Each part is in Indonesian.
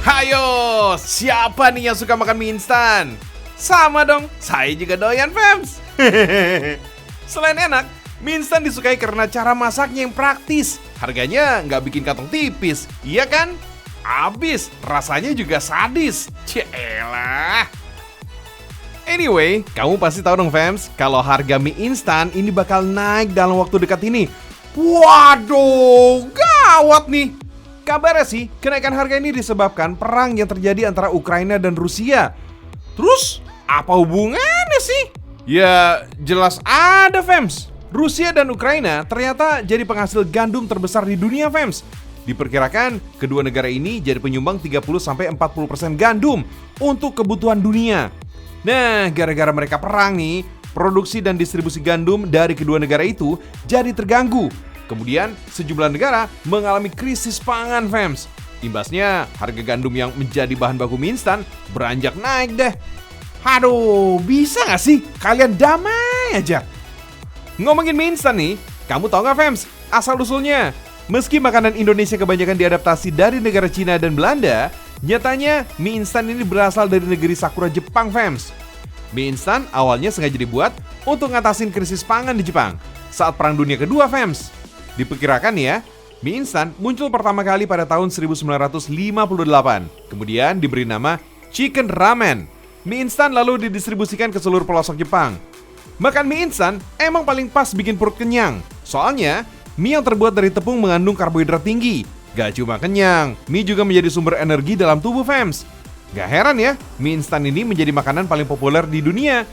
Hayo, siapa nih yang suka makan mie instan? Sama dong, saya juga doyan, fams. Selain enak, mie instan disukai karena cara masaknya yang praktis. Harganya nggak bikin kantong tipis, iya kan? Abis, rasanya juga sadis. Cielah. Anyway, kamu pasti tahu dong, fams, kalau harga mie instan ini bakal naik dalam waktu dekat ini. Waduh, gawat nih. Kabarnya sih, kenaikan harga ini disebabkan perang yang terjadi antara Ukraina dan Rusia. Terus, apa hubungannya sih? Ya, jelas ada, fams. Rusia dan Ukraina ternyata jadi penghasil gandum terbesar di dunia, fams. Diperkirakan, kedua negara ini jadi penyumbang 30-40% gandum untuk kebutuhan dunia. Nah, gara-gara mereka perang nih, produksi dan distribusi gandum dari kedua negara itu jadi terganggu. Kemudian, sejumlah negara mengalami krisis pangan, fams. Imbasnya, harga gandum yang menjadi bahan baku mie instan beranjak naik deh. Aduh, bisa gak sih kalian damai aja? Ngomongin mie instan nih, kamu tahu gak, fams, asal-usulnya? Meski makanan Indonesia kebanyakan diadaptasi dari negara Cina dan Belanda, nyatanya mie instan ini berasal dari negeri Sakura Jepang, fams. Mie instan awalnya sengaja dibuat untuk ngatasin krisis pangan di Jepang saat Perang Dunia Kedua, fams. Diperkirakan ya, mie instan muncul pertama kali pada tahun 1958. Kemudian diberi nama chicken ramen. Mie instan lalu didistribusikan ke seluruh pelosok Jepang. Makan mie instan emang paling pas bikin perut kenyang. Soalnya, mie yang terbuat dari tepung mengandung karbohidrat tinggi. Gak cuma kenyang, mie juga menjadi sumber energi dalam tubuh, fams. Gak heran ya, mie instan ini menjadi makanan paling populer di dunia.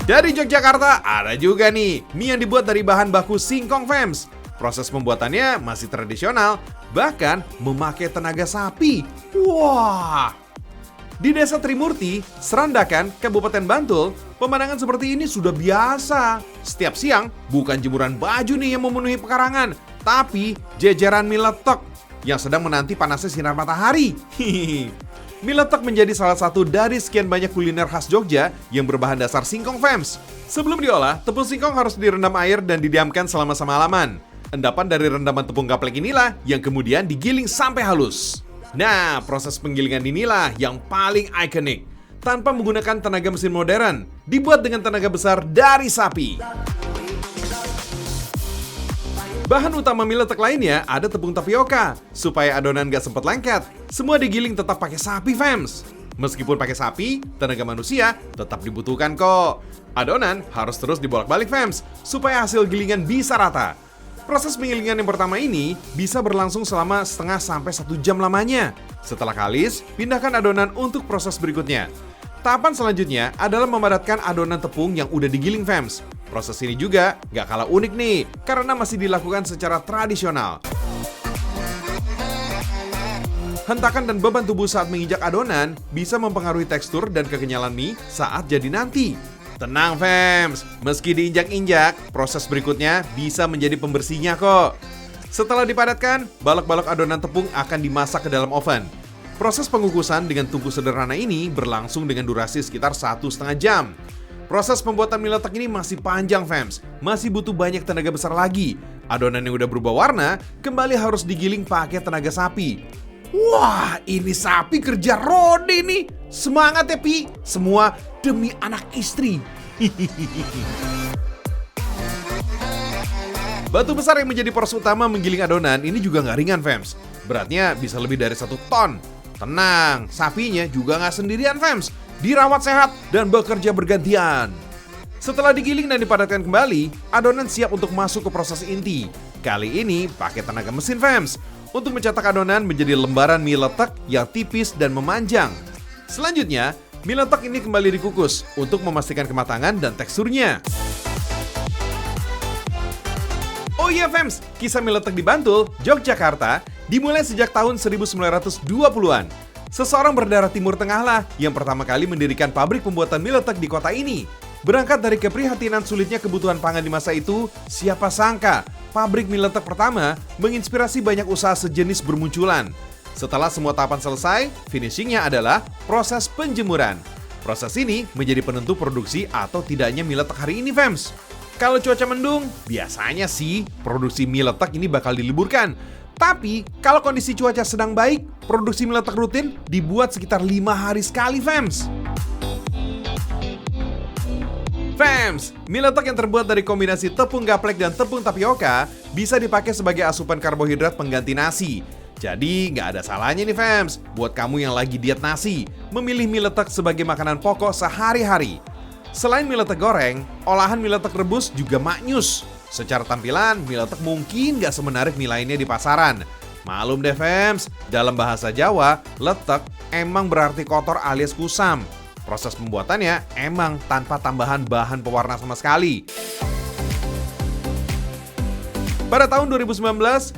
Dari Yogyakarta ada juga nih mie yang dibuat dari bahan baku singkong, fams. Proses pembuatannya masih tradisional, bahkan memakai tenaga sapi. Wah! Di Desa Trimurti, Serandakan, Kabupaten Bantul, pemandangan seperti ini sudah biasa. Setiap siang, bukan jemuran baju nih yang memenuhi pekarangan, tapi jajaran mie letek yang sedang menanti panasnya sinar matahari. Mie letek menjadi salah satu dari sekian banyak kuliner khas Jogja yang berbahan dasar singkong, fams. Sebelum diolah, tepung singkong harus direndam air dan didiamkan selama semalaman. Endapan dari rendaman tepung gaplek inilah yang kemudian digiling sampai halus. Nah, proses penggilingan inilah yang paling ikonik. Tanpa menggunakan tenaga mesin modern, dibuat dengan tenaga besar dari sapi. Bahan utama mie letek lainnya ada tepung tapioka. Supaya adonan gak sempat lengket, semua digiling tetap pakai sapi, fams. Meskipun pakai sapi, tenaga manusia tetap dibutuhkan kok. Adonan harus terus dibolak-balik, fams, supaya hasil gilingan bisa rata. Proses penggilingan yang pertama ini bisa berlangsung selama setengah sampai 1 jam lamanya. Setelah kalis, pindahkan adonan untuk proses berikutnya. Tahapan selanjutnya adalah memadatkan adonan tepung yang udah digiling, fams. Proses ini juga gak kalah unik nih, karena masih dilakukan secara tradisional. Hentakan dan beban tubuh saat menginjak adonan bisa mempengaruhi tekstur dan kekenyalan mie saat jadi nanti. Tenang, fams, meski diinjak-injak, proses berikutnya bisa menjadi pembersihnya kok. Setelah dipadatkan, balok-balok adonan tepung akan dimasak ke dalam oven. Proses pengukusan dengan tungku sederhana ini berlangsung dengan durasi sekitar 1,5 jam. Proses pembuatan mie letek ini masih panjang, fams. Masih butuh banyak tenaga besar lagi. Adonan yang udah berubah warna kembali harus digiling pakai tenaga sapi. Wah, ini sapi kerja rodi nih. Semangat ya, Pi. Semua demi anak istri. Batu besar yang menjadi poros utama menggiling adonan ini juga nggak ringan, fams. Beratnya bisa lebih dari 1 ton. Tenang, sapinya juga nggak sendirian, fams. Dirawat sehat dan bekerja bergantian. Setelah digiling dan dipadatkan kembali, adonan siap untuk masuk ke proses inti. Kali ini pakai tenaga mesin, fams, untuk mencetak adonan menjadi lembaran mie letek yang tipis dan memanjang. Selanjutnya, mie letek ini kembali dikukus untuk memastikan kematangan dan teksturnya. Oh iya, fams, kisah mie letek di Bantul, Yogyakarta, dimulai sejak tahun 1920-an. Seseorang berdarah Timur Tengah lah yang pertama kali mendirikan pabrik pembuatan mie letek di kota ini. Berangkat dari keprihatinan sulitnya kebutuhan pangan di masa itu, siapa sangka pabrik mie letek pertama menginspirasi banyak usaha sejenis bermunculan. Setelah semua tahapan selesai, finishingnya adalah proses penjemuran. Proses ini menjadi penentu produksi atau tidaknya mie letek hari ini, fams. Kalau cuaca mendung, biasanya sih produksi mie letek ini bakal diliburkan. Tapi kalau kondisi cuaca sedang baik, produksi mie letek rutin dibuat sekitar 5 hari sekali, fams. Fams, mie letek yang terbuat dari kombinasi tepung gaplek dan tepung tapioka bisa dipakai sebagai asupan karbohidrat pengganti nasi. Jadi nggak ada salahnya nih fams, buat kamu yang lagi diet nasi, memilih mie letek sebagai makanan pokok sehari-hari. Selain mie letek goreng, olahan mie letek rebus juga maknyus. Secara tampilan, mie letek mungkin nggak semenarik mie lainnya di pasaran. Malum deh fams, dalam bahasa Jawa, letek emang berarti kotor alias kusam. Proses pembuatannya emang tanpa tambahan bahan pewarna sama sekali. Pada tahun 2019,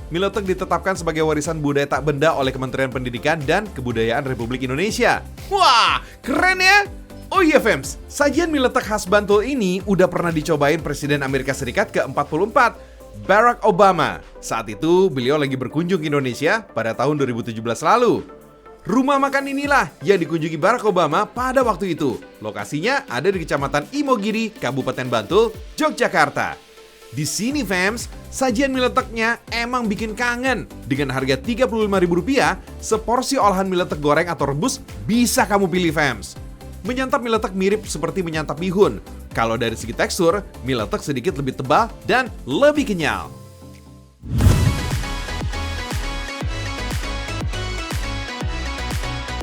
mie letek ditetapkan sebagai warisan budaya tak benda oleh Kementerian Pendidikan dan Kebudayaan Republik Indonesia. Wah, keren ya! Oh iya fams, sajian mie letek khas Bantul ini udah pernah dicobain Presiden Amerika Serikat ke-44, Barack Obama. Saat itu beliau lagi berkunjung ke Indonesia pada tahun 2017 lalu. Rumah makan inilah yang dikunjungi Barack Obama pada waktu itu. Lokasinya ada di Kecamatan Imogiri, Kabupaten Bantul, Yogyakarta. Di sini fams, sajian mie leteknya emang bikin kangen. Dengan harga Rp35.000, seporsi olahan mie letek goreng atau rebus bisa kamu pilih fams. Menyantap mie letek mirip seperti menyantap bihun. Kalau dari segi tekstur, mie letek sedikit lebih tebal dan lebih kenyal.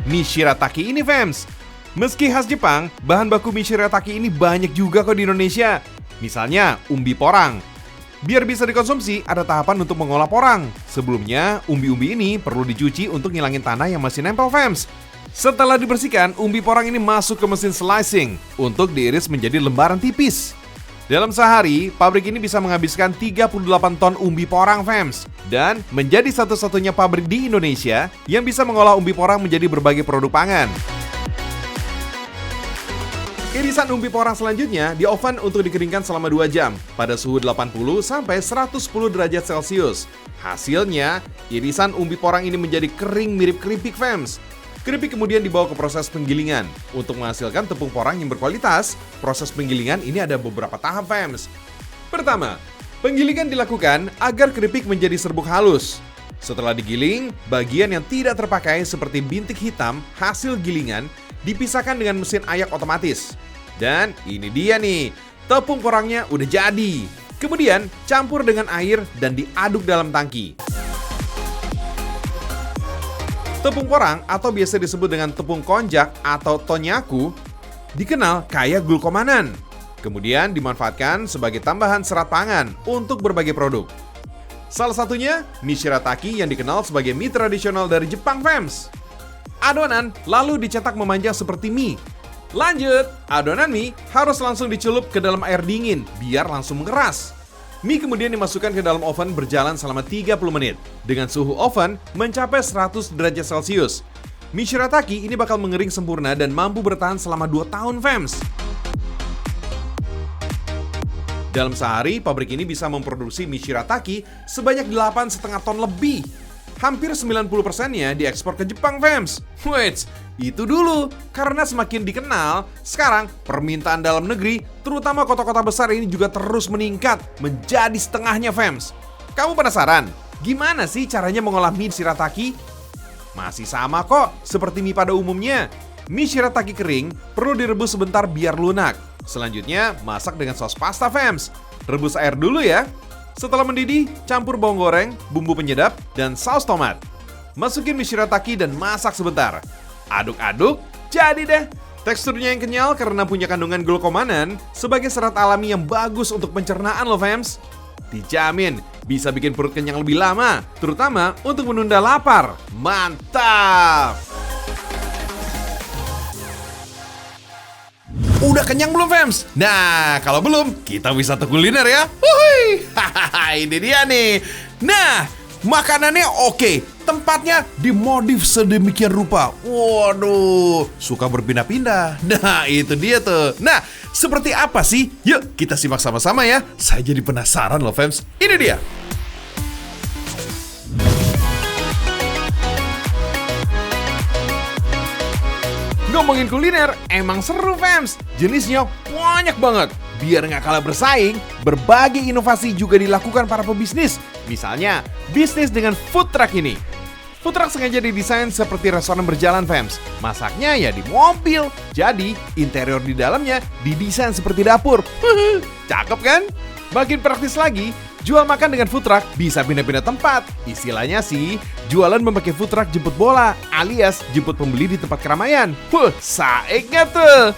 Mie shirataki ini fams. Meski khas Jepang, bahan baku mie shirataki ini banyak juga kok di Indonesia. Misalnya, umbi porang. Biar bisa dikonsumsi, ada tahapan untuk mengolah porang. Sebelumnya, umbi-umbi ini perlu dicuci untuk ngilangin tanah yang masih nempel fams. Setelah dibersihkan, umbi porang ini masuk ke mesin slicing untuk diiris menjadi lembaran tipis. Dalam sehari, pabrik ini bisa menghabiskan 38 ton umbi porang fams dan menjadi satu-satunya pabrik di Indonesia yang bisa mengolah umbi porang menjadi berbagai produk pangan. Irisan umbi porang selanjutnya di oven untuk dikeringkan selama 2 jam pada suhu 80 sampai 110 derajat Celcius. Hasilnya, irisan umbi porang ini menjadi kering mirip keripik fams. Keripik kemudian dibawa ke proses penggilingan. Untuk menghasilkan tepung porang yang berkualitas, proses penggilingan ini ada beberapa tahap fams. Pertama, penggilingan dilakukan agar keripik menjadi serbuk halus. Setelah digiling, bagian yang tidak terpakai seperti bintik hitam hasil gilingan dipisahkan dengan mesin ayak otomatis. Dan ini dia nih, tepung porangnya udah jadi. Kemudian campur dengan air dan diaduk dalam tangki. Tepung porang atau biasa disebut dengan tepung konjak atau tonyaku dikenal kaya glukomanan. Kemudian dimanfaatkan sebagai tambahan serat pangan untuk berbagai produk. Salah satunya mie shirataki yang dikenal sebagai mie tradisional dari Jepang fams. Adonan lalu dicetak memanjang seperti mie. Lanjut, adonan mie harus langsung dicelup ke dalam air dingin biar langsung mengeras. Mie kemudian dimasukkan ke dalam oven berjalan selama 30 menit dengan suhu oven mencapai 100 derajat Celcius. Mie shirataki ini bakal mengering sempurna dan mampu bertahan selama 2 tahun fams. Dalam sehari, pabrik ini bisa memproduksi mie shirataki sebanyak 8,5 ton lebih. Hampir 90%-nya diekspor ke Jepang fams. Wait, itu dulu, karena semakin dikenal, sekarang permintaan dalam negeri, terutama kota-kota besar ini juga terus meningkat menjadi setengahnya fams. Kamu penasaran? Gimana sih caranya mengolah mie shirataki? Masih sama kok, seperti mie pada umumnya. Mie shirataki kering perlu direbus sebentar biar lunak. Selanjutnya, masak dengan saus pasta fams. Rebus air dulu ya. Setelah mendidih, campur bawang goreng, bumbu penyedap, dan saus tomat. Masukin mie shirataki dan masak sebentar. Aduk-aduk, jadi deh. Teksturnya yang kenyal karena punya kandungan glukomanan sebagai serat alami yang bagus untuk pencernaan loh fams. Dijamin bisa bikin perut kenyang lebih lama, terutama untuk menunda lapar. Mantap! Udah kenyang belum fams? Nah, kalau belum, kita wisata kuliner ya. Wuhui, hahaha, ini dia nih. Nah, makanannya oke, tempatnya dimodif sedemikian rupa. Waduh, suka berpindah-pindah. Nah, itu dia tuh. Nah, seperti apa sih? Yuk, kita simak sama-sama ya. Saya jadi penasaran loh fams. Ini dia. Ngomongin kuliner, emang seru fams. Jenisnya banyak banget. Biar nggak kalah bersaing, berbagai inovasi juga dilakukan para pebisnis. Misalnya, bisnis dengan food truck ini. Food truck sengaja didesain seperti restoran berjalan, fams. Masaknya ya di mobil. Jadi, interior di dalamnya didesain seperti dapur. Cakep kan? Makin praktis lagi, jual makan dengan food truck bisa pindah-pindah tempat. Istilahnya sih, jualan memakai food truck jemput bola, alias jemput pembeli di tempat keramaian. Saiknya tuh.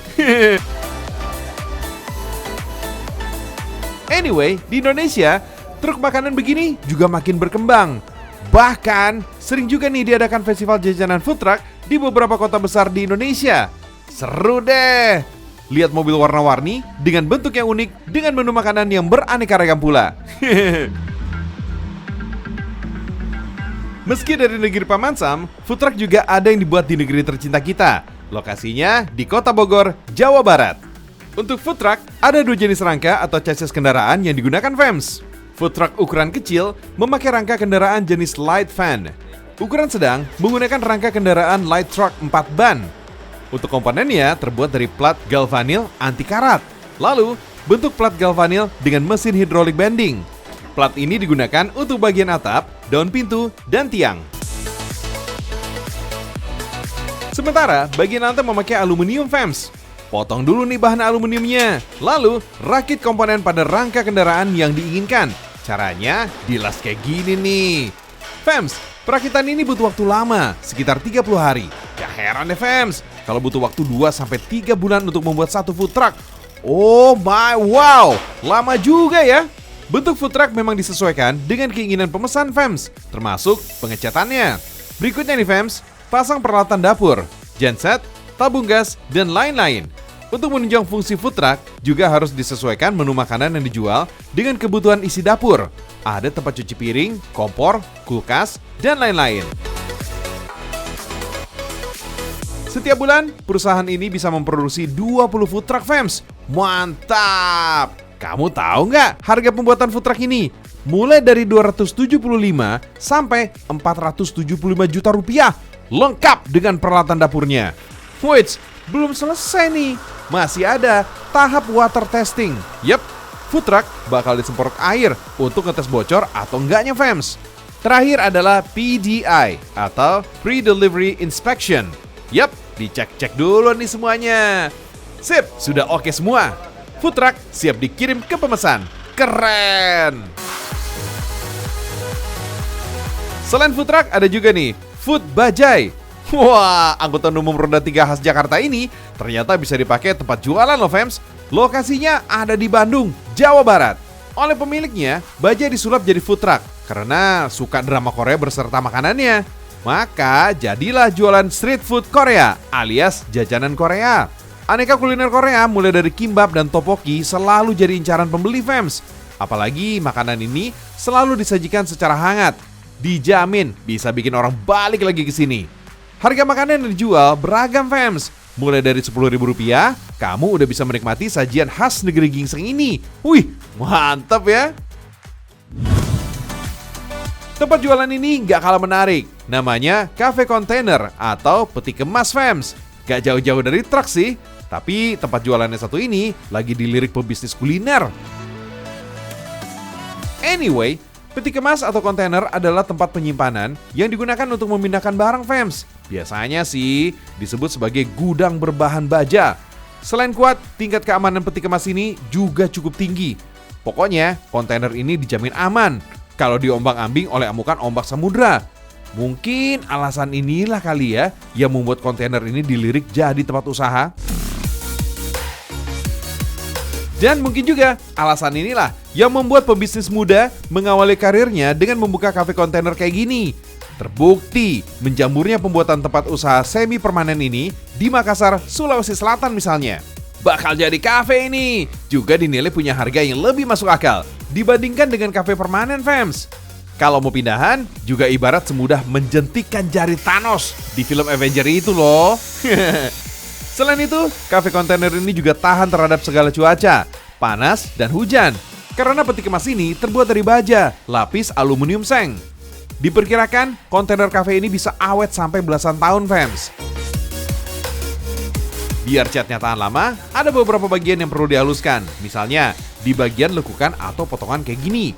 Anyway, di Indonesia, truk makanan begini juga makin berkembang. Bahkan, sering juga nih diadakan festival jajanan food truck di beberapa kota besar di Indonesia. Seru deh! Lihat mobil warna-warni dengan bentuk yang unik dengan menu makanan yang beraneka ragam pula. Meski dari negeri Paman Sam, food truck juga ada yang dibuat di negeri tercinta kita. Lokasinya di Kota Bogor, Jawa Barat. Untuk food truck, ada 2 jenis rangka atau chassis kendaraan yang digunakan, fams. Food truck ukuran kecil memakai rangka kendaraan jenis light van. Ukuran sedang menggunakan rangka kendaraan light truck 4 ban. Untuk komponennya terbuat dari plat galvanil anti karat. Lalu, bentuk plat galvanil dengan mesin hidrolik bending. Plat ini digunakan untuk bagian atap, daun pintu, dan tiang. Sementara, bagian lantai memakai aluminium, fams. Potong dulu nih bahan aluminiumnya. Lalu, rakit komponen pada rangka kendaraan yang diinginkan. Caranya dilas kayak gini nih. Fams, perakitan ini butuh waktu lama, sekitar 30 hari. Gak heran deh, fams, kalau butuh waktu 2-3 bulan untuk membuat satu food truck. Oh my wow, lama juga ya. Bentuk food truck memang disesuaikan dengan keinginan pemesan, fams, termasuk pengecatannya. Berikutnya nih, fams, pasang peralatan dapur, genset, tabung gas, dan lain-lain. Untuk menunjang fungsi food truck, juga harus disesuaikan menu makanan yang dijual dengan kebutuhan isi dapur. Ada tempat cuci piring, kompor, kulkas, dan lain-lain. Setiap bulan, perusahaan ini bisa memproduksi 20 food truck, fams. Mantap! Kamu tahu nggak harga pembuatan food truck ini? Mulai dari 275 sampai 475 juta rupiah. Lengkap dengan peralatan dapurnya. Wait, belum selesai nih. Masih ada tahap water testing. Yep, food truck bakal disemprot air untuk ngetes bocor atau enggaknya, fams. Terakhir adalah PDI atau Pre-Delivery Inspection. Yep, dicek-cek dulu nih semuanya. Sip, sudah oke semua. Food truck siap dikirim ke pemesan. Keren! Selain food truck ada juga nih Food Bajai. Wah, angkutan umum roda 3 khas Jakarta ini ternyata bisa dipakai tempat jualan loh, fams. Lokasinya ada di Bandung, Jawa Barat. Oleh pemiliknya, Bajai disulap jadi food truck karena suka drama Korea berserta makanannya. Maka jadilah jualan street food Korea alias jajanan Korea. Aneka kuliner Korea mulai dari kimbap dan tteokbokki selalu jadi incaran pembeli, fams. Apalagi makanan ini selalu disajikan secara hangat. Dijamin bisa bikin orang balik lagi ke sini. Harga makanan yang dijual beragam, fams. Mulai dari Rp10.000, kamu udah bisa menikmati sajian khas negeri gingseng ini. Wih, mantap ya. Tempat jualan ini nggak kalah menarik. Namanya Cafe Container atau peti kemas, fams. Gak jauh-jauh dari truk sih, tapi tempat jualannya satu ini lagi dilirik pebisnis kuliner. Anyway, peti kemas atau kontainer adalah tempat penyimpanan yang digunakan untuk memindahkan barang, fams. Biasanya sih disebut sebagai gudang berbahan baja. Selain kuat, tingkat keamanan peti kemas ini juga cukup tinggi. Pokoknya, kontainer ini dijamin aman kalau diombang-ambing oleh amukan ombak samudra. Mungkin alasan inilah kali ya yang membuat kontainer ini dilirik jadi tempat usaha. Dan mungkin juga alasan inilah yang membuat pebisnis muda mengawali karirnya dengan membuka kafe kontainer kayak gini. Terbukti menjamurnya pembuatan tempat usaha semi permanen ini di Makassar, Sulawesi Selatan misalnya. Bakal jadi kafe ini juga dinilai punya harga yang lebih masuk akal dibandingkan dengan kafe permanen, fams. Kalau mau pindahan juga ibarat semudah menjentikkan jari Thanos di film Avenger itu loh. Selain itu, kafe kontainer ini juga tahan terhadap segala cuaca, panas dan hujan. Karena peti kemas ini terbuat dari baja, lapis aluminium seng. Diperkirakan kontainer kafe ini bisa awet sampai belasan tahun, fams. Biar catnya tahan lama, ada beberapa bagian yang perlu dihaluskan. Misalnya, di bagian lekukan atau potongan kayak gini.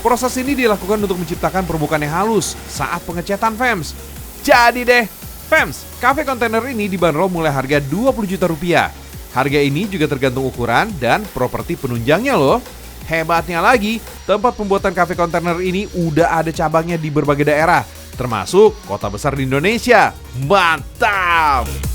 Proses ini dilakukan untuk menciptakan permukaan yang halus saat pengecatan fans. Jadi deh, fans, kafe kontainer ini dibanderol mulai harga 20 juta rupiah. Harga ini juga tergantung ukuran dan properti penunjangnya loh. Hebatnya lagi, tempat pembuatan kafe kontainer ini udah ada cabangnya di berbagai daerah, termasuk kota besar di Indonesia. Mantap!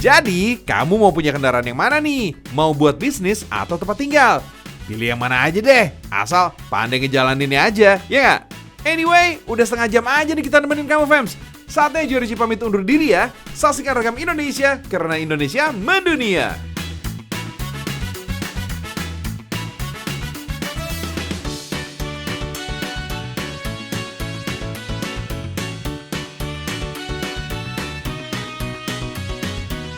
Jadi, kamu mau punya kendaraan yang mana nih? Mau buat bisnis atau tempat tinggal? Pilih yang mana aja deh, asal pandai ngejalaninnya aja, ya nggak? Anyway, udah setengah jam aja nih kita nemenin kamu, fams. Saatnya Jorici pamit undur diri ya. Saksikan Rekam Indonesia, karena Indonesia mendunia.